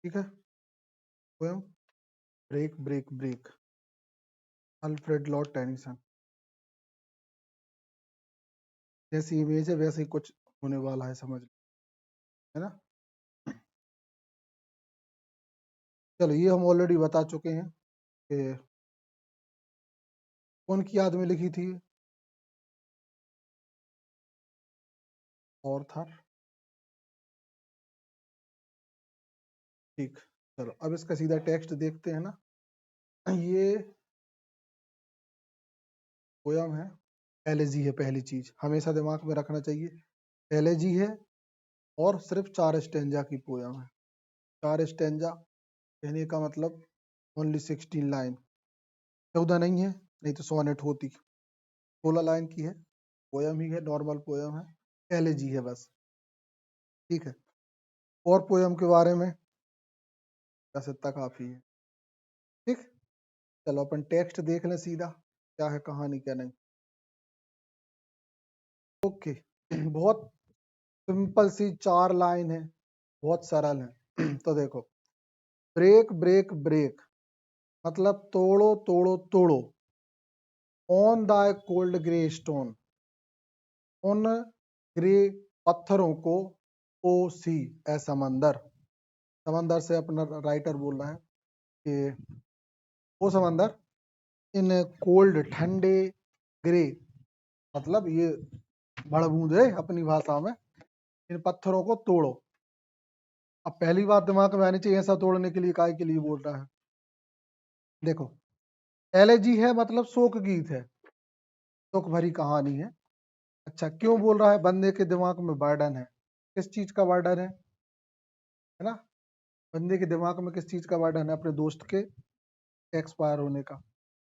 ठीक है, poem break break break, Alfred Lord Tennyson. जैसी इमेज है वैसे ही कुछ होने वाला है, समझ है ना। चलो ये हम ऑलरेडी बता चुके हैं कि कौन की याद में लिखी थी, ऑर्थर। ठीक, चलो अब इसका सीधा टेक्स्ट देखते हैं ना। ये पोयम है, एलेजी है। पहली चीज हमेशा दिमाग में रखना चाहिए, एलेजी है और सिर्फ 4 स्टेंजा की पोयम है। 4 स्टेंजा कहने का मतलब ओनली 16 लाइन, 14 नहीं है, नहीं तो सोनेट होती। 16 लाइन की है, पोयम ही है, नॉर्मल पोयम है, एलेजी है बस। ठीक है, और पोयम के बारे में बस इतना काफी है। ठीक, चलो अपन टेक्स्ट देख लें सीधा, क्या है कहानी क्या नहीं। ओके बहुत सिंपल सी 4 लाइन है, बहुत सरल है। तो देखो, ब्रेक ब्रेक ब्रेक मतलब तोड़ो तोड़ो तोड़ो, on the cold grey stone, उन ग्रे पत्थरों को, ओ सी ए समंदर। समंदर से अपना राइटर बोल रहा है कि ओ समंदर, इन कोल्ड ठंडे, ग्रे मतलब ये बड़बूदे अपनी भाषा में, इन पत्थरों को तोड़ो। अब पहली बात दिमाग में आनी चाहिए, ऐसा तोड़ने के लिए काय के लिए बोल रहा है। देखो, एलेजी है मतलब शोक गीत है, शोक भरी कहानी है। अच्छा, क्यों बोल रहा है? बंदे के दिमाग में बर्डन है। किस चीज का बर्डन है ना? बंदे के दिमाग में किस चीज का बर्डन है? अपने दोस्त के एक्सपायर होने का।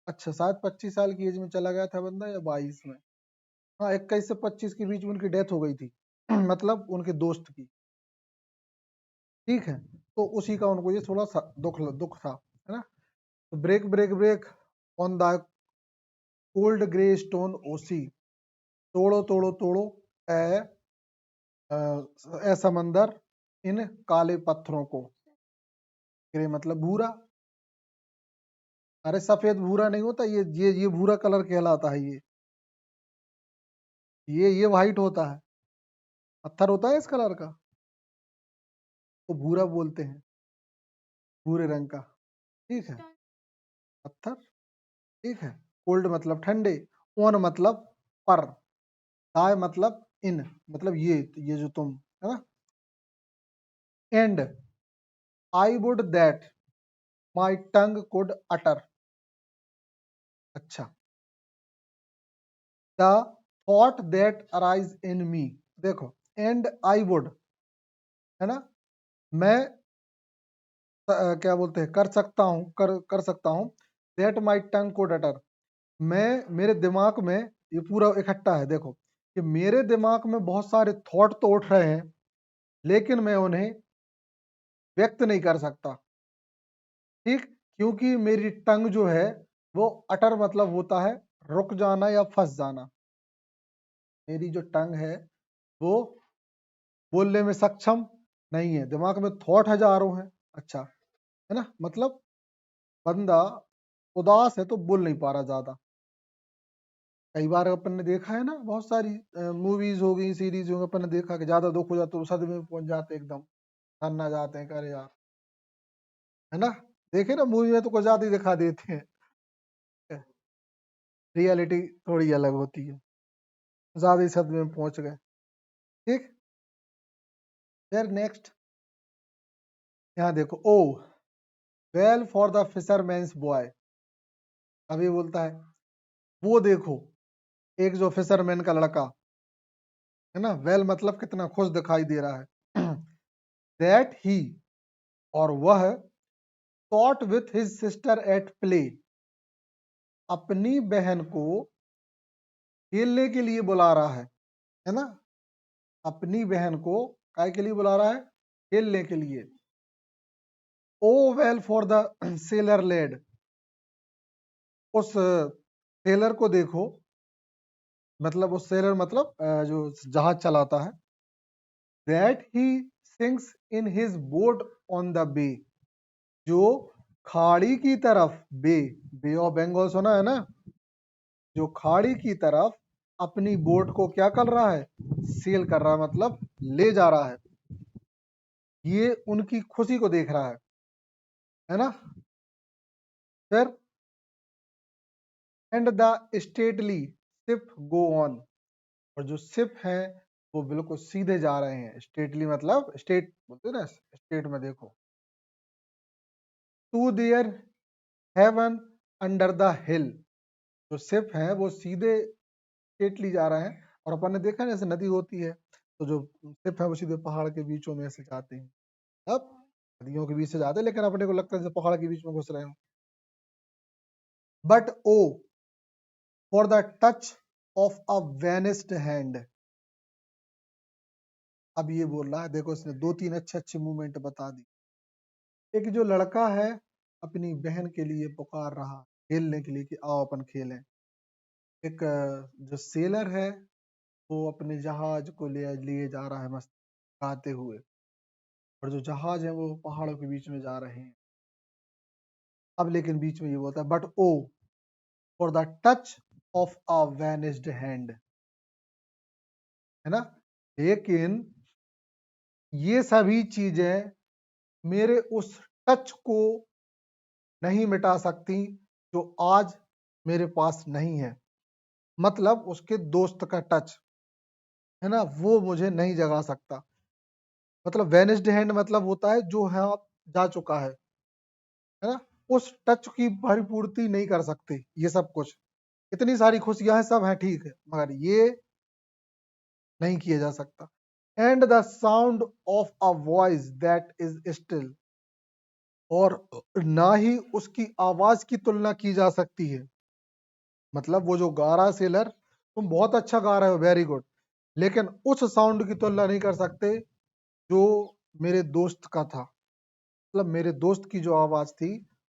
अच्छा, शायद 25 साल की एज में चला गया था बंदा, या 22 में। हाँ, 21 से 25 के बीच में उनकी डेथ हो गई थी मतलब उनके दोस्त की। ठीक है, तो उसी का उनको ये थोड़ा सा दुख था, है ना। तो break break break on the cold grey stone O sea, तोड़ो तोड़ो तोड़ो ए ए समंदर, इन काले पत्थरों को। ग्रे मतलब भूरा, अरे सफेद भूरा नहीं होता, ये भूरा कलर कहलाता है। ये व्हाइट होता है, पत्थर होता है इस कलर का, तो भूरा बोलते हैं, भूरे रंग का। ठीक है, पत्थर। ठीक है, कोल्ड मतलब ठंडे, ऑन मतलब पर, दाय मतलब इन, मतलब ये जो तुम, है ना। And I would that my tongue could utter. अच्छा, the thought that arise in me. देखो, एंड आई वुड, है ना, मैं क्या बोलते हैं, कर सकता हूँ, कर सकता हूँ, दैट माई टंग कुड अटर, मैं, मेरे दिमाग में, ये पूरा इकट्ठा है। देखो कि मेरे दिमाग में बहुत सारे थॉट तो उठ रहे हैं, लेकिन मैं उन्हें व्यक्त नहीं कर सकता। ठीक, क्योंकि मेरी टंग जो है वो अटर मतलब होता है रुक जाना या फंस जाना। मेरी जो टंग है वो बोलने में सक्षम नहीं है, दिमाग में थॉट हजारों हैं। अच्छा, है ना, मतलब बंदा उदास है तो बोल नहीं पा रहा ज्यादा। कई बार अपन ने देखा है ना, बहुत सारी मूवीज हो गई, सीरीज हो गई, अपन ने देखा कि ज्यादा दुख हो जाता तो सदमे में पहुंच जाते, एकदम धरना जाते हैं, करे यार, है ना। देखे ना, मूवी में तो कुछ ज्यादा ही दिखा देते हैं, रियलिटी थोड़ी अलग होती है, ज्यादा ही सदमे में पहुंच गए। ठीक, फिर नेक्स्ट यहाँ देखो, O well for the fisherman's boy. अभी बोलता है, वो देखो, एक जो फिशरमैन का लड़का है ना, वेल मतलब कितना खुश दिखाई दे रहा है। दैट ही, और वह, taught with his sister at play, अपनी बहन को खेलने के लिए बुला रहा है ना। अपनी बहन को काय के लिए बुला रहा है? खेलने के लिए। O well for the sailor lad, उस सेलर को देखो, मतलब उस सेलर मतलब जो जहाज चलाता है। That he sings in his boat on the bay, जो खाड़ी की तरफ, बे ऑफ बंगाल सुना है ना, जो खाड़ी की तरफ अपनी बोट को क्या कर रहा है, सेल कर रहा है, मतलब ले जा रहा है, ये उनकी खुशी को देख रहा है ना। फिर and the stately ship go on, और जो शिप है वो बिल्कुल सीधे जा रहे हैं, स्टेटली मतलब स्टेट बोलते हैं ना, स्टेट में देखो, to their haven under the hill, जो शिप है वो सीधे स्टेटली जा रहे हैं, और अपन ने देखा जैसे नदी होती है तो जो शिप है वो सीधे पहाड़ के बीचों में से जाते हैं, अब नदियों के बीच से जाते हैं, लेकिन अपने को लगता है जैसे पहाड़ के बीच में घुस रहे हो। But O for the touch of a vanished hand, अब ये बोल रहा है, देखो इसने दो तीन अच्छे अच्छे मूवमेंट बता दी। एक जो लड़का है अपनी बहन के लिए पुकार रहा खेलने के लिए कि आओ अपन खेलें। एक जो सेलर है वो अपने जहाज को लिए जा रहा है मस्त गाते हुए, और जो जहाज है वो पहाड़ों के बीच में जा रहे हैं। अब लेकिन बीच में ये बोलता है but O for the touch of a vanished hand, है ना, लेकिन ये सभी चीजें मेरे उस टच को नहीं मिटा सकती जो आज मेरे पास नहीं है, मतलब उसके दोस्त का टच, है ना, वो मुझे नहीं जगा सकता। मतलब वेनिस्ड हैंड मतलब होता है जो है आप जा चुका है ना, उस टच की परिपूर्ति नहीं कर सकते ये सब कुछ, इतनी सारी खुशियां हैं सब हैं ठीक है, मगर ये नहीं किया जा सकता। And the sound of a voice that is still, और ना ही उसकी आवाज की तुलना की जा सकती है, मतलब वो जो गा रहा है सेलर, तुम बहुत अच्छा गा रहे हो वेरी गुड, लेकिन उस साउंड की तुलना नहीं कर सकते जो मेरे दोस्त का था, मतलब मेरे दोस्त की जो आवाज थी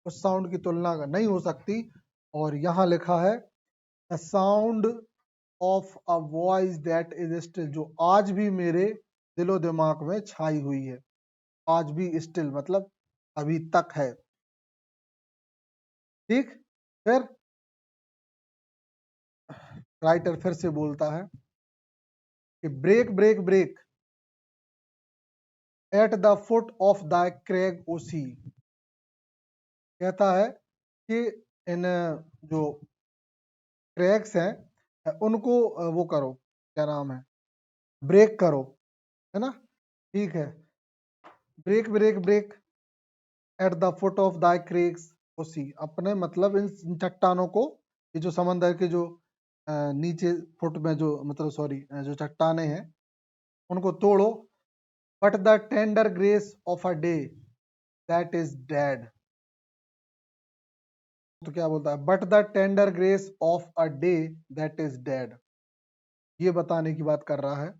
उस साउंड की तुलना नहीं हो सकती। और यहाँ लिखा है the sound of a voice that is still, जो आज भी मेरे दिलो दिमाग में छाई हुई है, आज भी स्टिल मतलब अभी तक है, ठीक। फिर राइटर फिर से बोलता है कि break break break at the foot of the crag O sea, कहता है कि इन जो क्रैक्स हैं उनको वो करो, क्या नाम है, ब्रेक करो, है ना, ठीक है, break break break at the foot of the crags O sea, अपने मतलब इन चट्टानों को, ये जो समंदर के जो नीचे फुट में जो मतलब सॉरी जो चट्टाने हैं उनको तोड़ो, but the tender grace of a day that is dead, तो क्या बोलता है, but the tender grace of a day that is dead, ये बताने की बात कर रहा है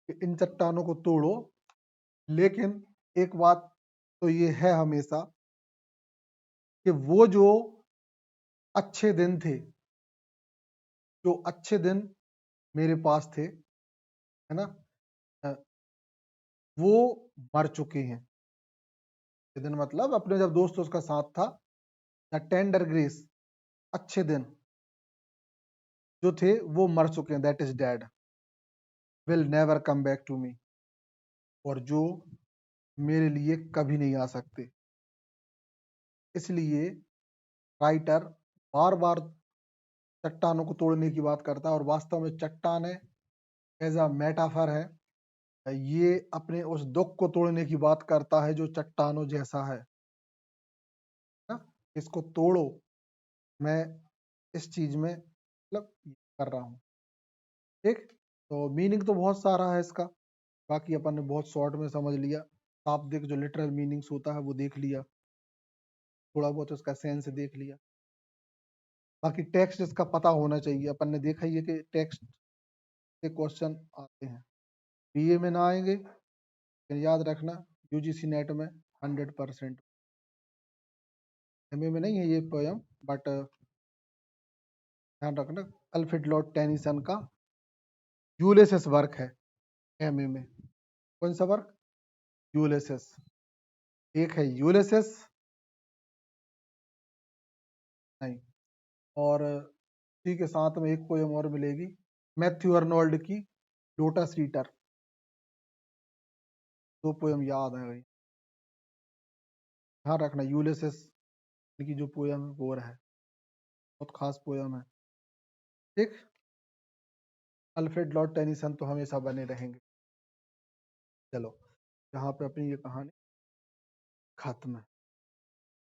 कि इन चट्टानों को तोड़ो, लेकिन एक बात तो ये है हमेशा कि वो जो अच्छे दिन थे, जो अच्छे दिन मेरे पास थे, है ना, अ, वो मर चुके हैं, अच्छे दिन मतलब अपने जब दोस्त उसका साथ था, द टेंडर ग्रेस, अच्छे दिन जो थे वो मर चुके हैं, that is dead, will never come back to me, और जो मेरे लिए कभी नहीं आ सकते। इसलिए राइटर बार बार चट्टानों को तोड़ने की बात करता है, और वास्तव में चट्टाने एज अ मेटाफर है, ये अपने उस दुख को तोड़ने की बात करता है जो चट्टानों जैसा है ना, इसको तोड़ो, मैं इस चीज में मतलब कर रहा हूँ, ठीक। तो मीनिंग तो बहुत सारा है इसका, बाकी अपन ने बहुत शॉर्ट में समझ लिया, शाब्दिक जो लिटरल मीनिंग्स होता है वो देख लिया, थोड़ा बहुत उसका सेंस देख लिया, बाकी टेक्स्ट इसका पता होना चाहिए, अपन ने देखा ही है कि टेक्स्ट के क्वेश्चन आते हैं, बीए में ना आएंगे, लेकिन याद रखना यूजीसी नेट में 100%, एमए में नहीं है ये पोयम, बट ध्यान रखना अल्फ्रेड लॉर्ड टेनिसन का यूलियस वर्क है एमए में, कौन सा वर्क, यूलिसेस, एक है यूलिसेस, नहीं, और इसी के साथ में एक पोयम और मिलेगी मैथ्यू अर्नोल्ड की लोटस ईटर। दो पोयम याद है भाई, ध्यान रखना। यूलिसेस की जो पोयम है वो है, बहुत खास पोयम है, ठीक। अल्फ्रेड लॉर्ड टेनिसन तो हमेशा बने रहेंगे। चलो, यहाँ पे अपनी ये कहानी खत्म है।